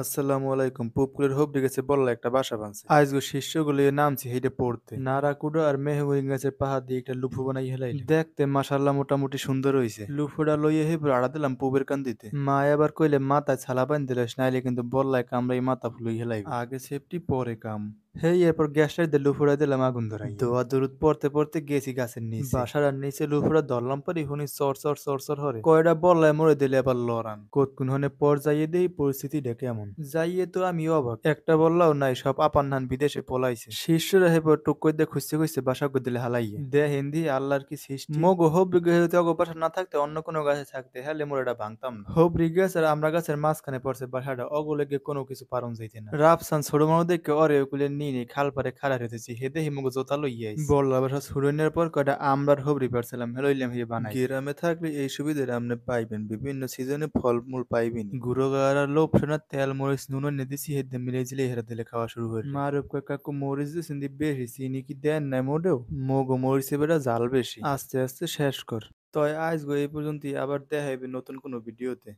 আসসালামু আলাইকুম। পুকুরের হোপড়ি গেছে বল্লা একটা বাসা বানছে। আইজগো শিষ্যগুলো নামছি হেইডে পড়তে। নারাকুডা আর মেহগনি গাছের পাহাড় দিয়ে একটা লুফু বানাই হেলাইলে। দেখতে মাশাআল্লাহ মোটামুটি সুন্দর হইছে। লুফুটা লইয়া হেবর আড়া দিলাম পুবের কান্দিতে। মা এবার কইলে মাথায় ছালা বান দিলাস নাইলে কিন্তু বল্লায় কামড়াই মাথা ফুলই হেলাইবে। আগে সেফটি পরে কাম। হেই এরপর গ্যাসটাই দিয়ে লুফুড়া দিলাম আগুন ধরাই। দোয়া দরুদ পড়তে পড়তে গেছি গাছের নিচে। বাসার নিচে লুফুড়া ধরলাম পারি হুনি চর চর চর চর হরে। কয়টা বল্লায় মরে দিলে আবার লড়ান। কতক্ষণ হনে পর যাইয়ে দেই পরিস্থিতিটা কেমন। যাইয়ে তো আমি অবাক। একটা বললাও নাই সব আপান নান বিদেশে পলাইছে। শিষ্যরা হেপর টুক করে খুঁজতে খুঁজতে বাসা করে দিলে হালাইয়ে। দে হিন্দি আল্লাহর কি সৃষ্টি। মগো হবরি গাছে অগো বাসা না থাকতে অন্য কোনো গাছে থাকতে হলে মোর এটা ভাঙতাম না। হবরি গাছ আর আমরা গাছের মাঝখানে পড়ছে বাসাটা অগলেগে কোনো কিছু পারন যাইতে না। রাফসান ছোট মানুষ দেখে অরে ওগুলো নিয়ে খাল পারে খাড়া রেতেছি হেদে হিমগো জোতা লইয়া আইছি। বললা বাসা ছুড়নের পর কয়টা আমরার হবরি পারছিলাম হেলইলাম হে বানাই। গ্রামে থাকলে এই সুবিধাটা আপনি পাইবেন বিভিন্ন সিজনে ফলমূল পাইবেন। গুঁড়ো গাড়া লোভ সোনা তেল মরিচ নুন এনে দিছি হেদে মিলে জিলে হেরা দিলে খাওয়া শুরু করে। মারুপ কাকু মরিচ দিয়েছেন দি বেশি চিনি কি দেন নাই মোটেও। মগো মরিচে বেটা জাল বেশি। আস্তে আস্তে শেষ কর। তয় আজ গো এই পর্যন্তই আবার দেখা হবে নতুন কোনো ভিডিওতে।